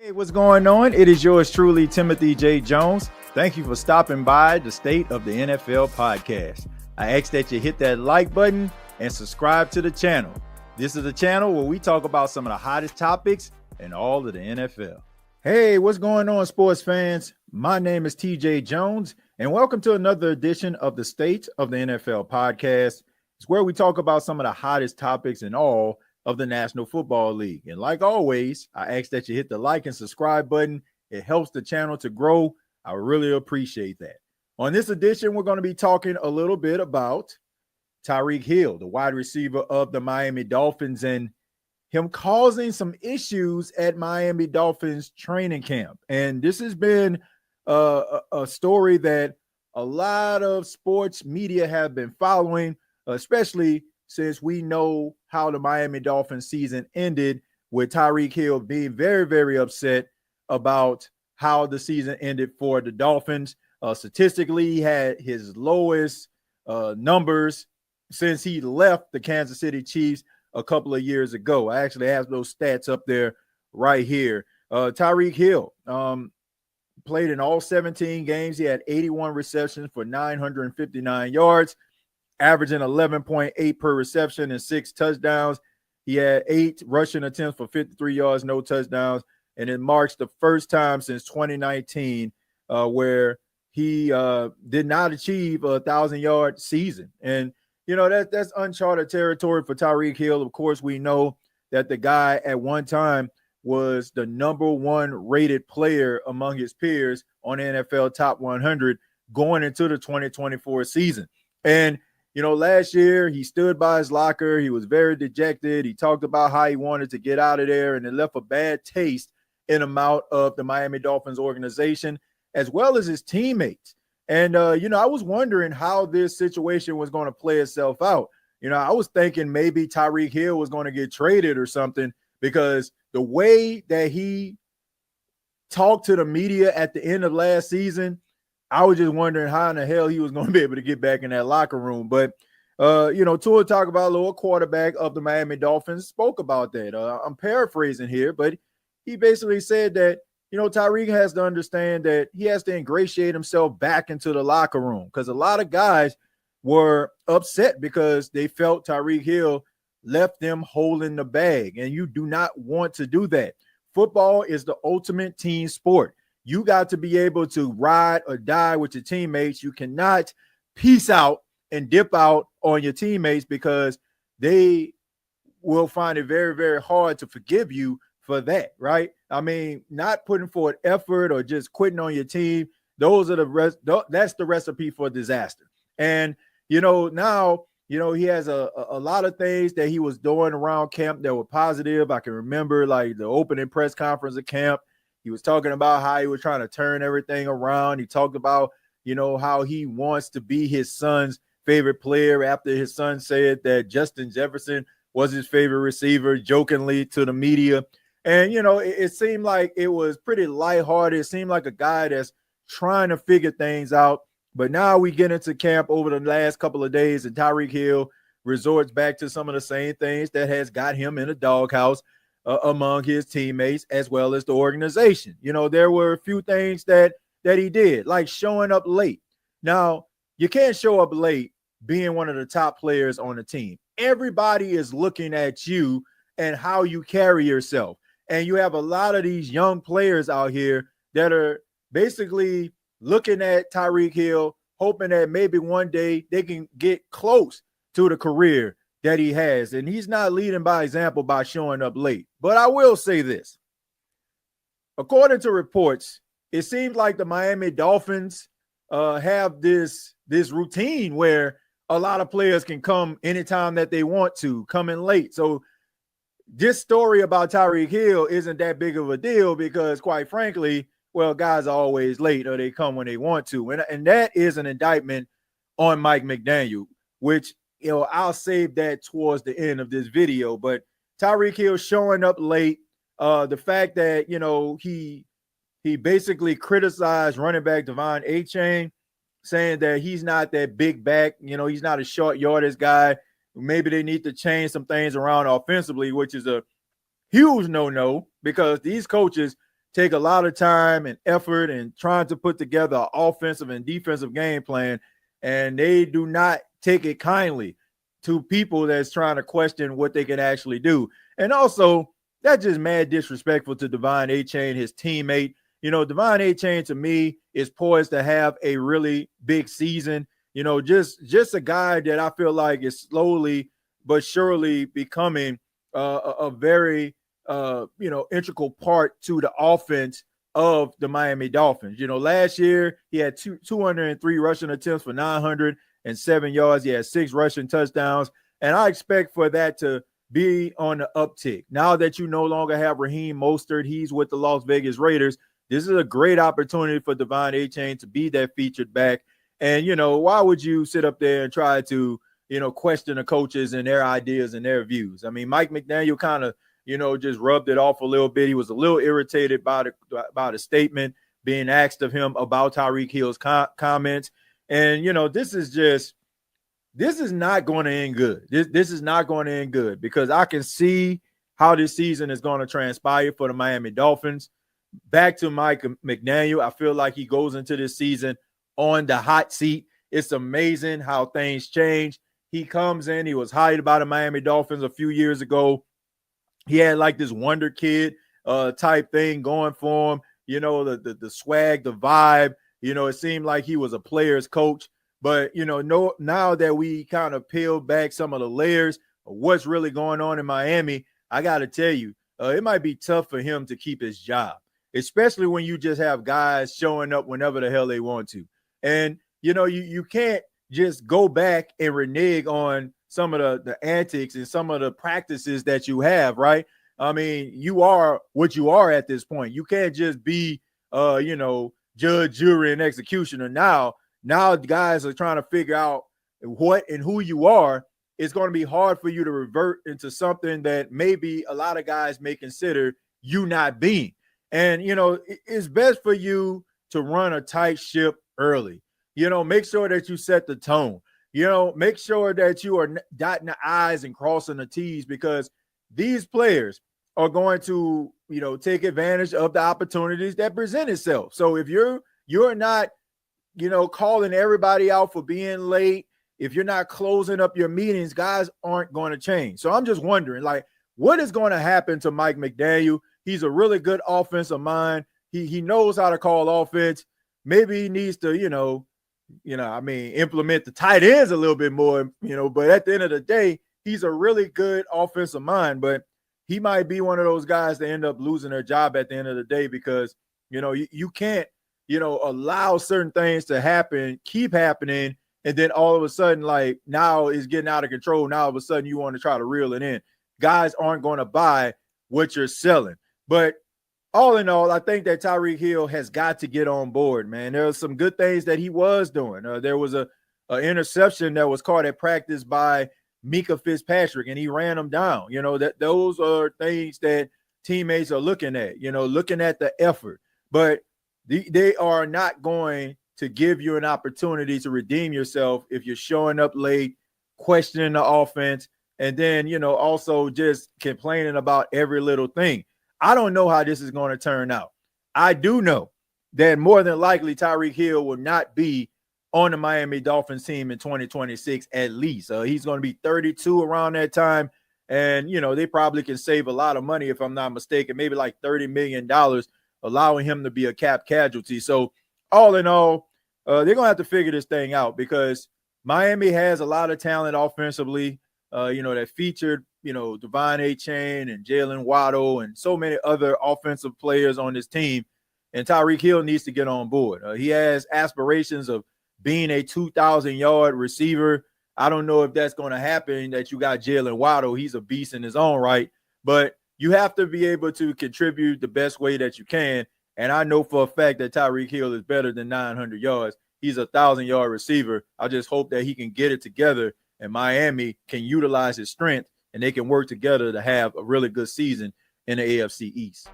Hey, what's going on? It is yours truly, Timothy J. Jones. Thank you for stopping by the State of the NFL podcast. I ask that you hit that like button and subscribe to the channel. This is a channel where we talk about some of the hottest topics in all of the NFL. Hey, what's going on, sports fans? My name is TJ Jones, and welcome to another edition of the State of the NFL podcast. It's where we talk about some of the hottest topics in all of the National Football League. And like always, I ask that you hit the like and subscribe button. It helps the channel to grow. I really appreciate that. On this edition, we're going to be talking a little bit about Tyreek Hill, the wide receiver of the Miami Dolphins, and him causing some issues at Miami Dolphins training camp. And this has been a story that a lot of sports media have been following, especially since we know how the Miami Dolphins season ended, with Tyreek Hill being very, very upset about how the season ended for the Dolphins. Statistically, he had his lowest numbers since he left the Kansas City Chiefs a couple of years ago. I actually have those stats up there right here. Tyreek Hill played in all 17 games. He had 81 receptions for 959 yards. Averaging 11.8 per reception and 6 touchdowns. He had 8 rushing attempts for 53 yards, no touchdowns. And it marks the first time since 2019 where he did not achieve a 1,000-yard season. And, you know, that's uncharted territory for Tyreek Hill. Of course, we know that the guy at one time was the number one rated player among his peers on NFL Top 100 going into the 2024 season. And you know, last year he stood by his locker. He was very dejected. He talked about how he wanted to get out of there, and it left a bad taste in the mouth of the Miami Dolphins organization, as well as his teammates. And, you know, I was wondering how this situation was going to play itself out. You know, I was thinking maybe Tyreek Hill was going to get traded or something, because the way that he talked to the media at the end of last season, I was just wondering how in the hell he was going to be able to get back in that locker room. But, you know, Tua Tagovailoa, quarterback of the Miami Dolphins, spoke about that. I'm paraphrasing here, but he basically said that, you know, Tyreek has to understand that he has to ingratiate himself back into the locker room, because a lot of guys were upset because they felt Tyreek Hill left them holding the bag, and you do not want to do that. Football is the ultimate team sport. You got to be able to ride or die with your teammates. You cannot peace out and dip out on your teammates, because they will find it very, very hard to forgive you for that, right? I mean, not putting forth effort or just quitting on your team, those are that's the recipe for disaster. And, you know, now, you know, he has a lot of things that he was doing around camp that were positive. I can remember like the opening press conference at camp. He was talking about how he was trying to turn everything around. He talked about, you know, how he wants to be his son's favorite player after his son said that Justin Jefferson was his favorite receiver, jokingly to the media. And, you know, it seemed like it was pretty lighthearted. It seemed like a guy that's trying to figure things out. But now we get into camp over the last couple of days, and Tyreek Hill resorts back to some of the same things that has got him in a doghouse among his teammates as well as the organization. You know, there were a few things that he did, like showing up late. Now, you can't show up late being one of the top players on the team. Everybody is looking at you and how you carry yourself. And you have a lot of these young players out here that are basically looking at Tyreek Hill, hoping that maybe one day they can get close to the career that he has. And he's not leading by example by showing up late. But I will say this. According to reports, it seems like the Miami Dolphins have this routine where a lot of players can come anytime that they want to, come in late. So this story about Tyreek Hill isn't that big of a deal, because quite frankly, well, guys are always late, or they come when they want to. And that is an indictment on Mike McDaniel, which, you know, I'll save that towards the end of this video. But Tyreek Hill showing up late, the fact that, you know, he basically criticized running back Devon Achane, saying that he's not that big back, you know, he's not a short yardage guy. Maybe they need to change some things around offensively, which is a huge no-no, because these coaches take a lot of time and effort and trying to put together an offensive and defensive game plan, and they do not take it kindly to people that's trying to question what they can actually do. And also, that's just mad disrespectful to Devon Achane, his teammate. Devon Achane, to me, is poised to have a really big season. Just a guy that I feel like is slowly but surely becoming a very integral part to the offense of the Dolphins. Last year he had 203 rushing attempts for 907 yards. He had 6 rushing touchdowns, and I expect for that to be on the uptick. Now that you no longer have Raheem Mostert, he's with the Las Vegas Raiders. This is a great opportunity for Devon Achane to be that featured back. And, why would you sit up there and try to, question the coaches and their ideas and their views? I mean, Mike McDaniel kind of, just rubbed it off a little bit. He was a little irritated by the statement being asked of him about Tyreek Hill's comments. And, this is not going to end good. This is not going to end good, because I can see how this season is going to transpire for the Miami Dolphins. Back to Mike McDaniel, I feel like he goes into this season on the hot seat. It's amazing how things change. He comes in, he was hired by the Miami Dolphins a few years ago. He had like this wonder kid type thing going for him, the swag, the vibe. It seemed like he was a player's coach. But, now that we kind of peeled back some of the layers of what's really going on in Miami, I got to tell you, it might be tough for him to keep his job, especially when you just have guys showing up whenever the hell they want to. And, you can't just go back and renege on some of the antics and some of the practices that you have, right? I mean, you are what you are at this point. You can't just be, judge, jury, and executioner now. Now guys are trying to figure out what and who you are. It's going to be hard for you to revert into something that maybe a lot of guys may consider you not being. And, it's best for you to run a tight ship early. Make sure that you set the tone. Make sure that you are dotting the I's and crossing the T's, because these players are going to, take advantage of the opportunities that present itself. So if you're not, calling everybody out for being late, if you're not closing up your meetings, guys aren't going to change. So I'm just wondering, what is going to happen to Mike McDaniel? He's a really good offensive mind. He knows how to call offense. Maybe he needs to, implement the tight ends a little bit more, but at the end of the day, he's a really good offensive mind, but he might be one of those guys that end up losing their job at the end of the day, because, you can't, allow certain things to happen, keep happening, and then all of a sudden, now it's getting out of control. Now all of a sudden you want to try to reel it in. Guys aren't going to buy what you're selling. But all in all, I think that Tyreek Hill has got to get on board, man. There are some good things that he was doing. There was a interception that was caught at practice by Mika Fitzpatrick, and he ran him down. Those are things that teammates are looking at, looking at the effort. But they are not going to give you an opportunity to redeem yourself if you're showing up late, questioning the offense, and then, also just complaining about every little thing. I don't know how this is going to turn out. I do know that more than likely Tyreek Hill will not be on the Miami Dolphins team in 2026 at least. He's going to be 32 around that time. And, they probably can save a lot of money, if I'm not mistaken, maybe like $30 million, allowing him to be a cap casualty. So all in all, they're going to have to figure this thing out, because Miami has a lot of talent offensively, that featured, Devon Achane and Jalen Waddle and so many other offensive players on this team. And Tyreek Hill needs to get on board. He has aspirations of being a 2,000-yard receiver. I don't know if that's going to happen, that you got Jalen Waddle. He's a beast in his own right. But you have to be able to contribute the best way that you can. And I know for a fact that Tyreek Hill is better than 900 yards. He's a 1,000-yard receiver. I just hope that he can get it together and Miami can utilize his strength and they can work together to have a really good season in the AFC East.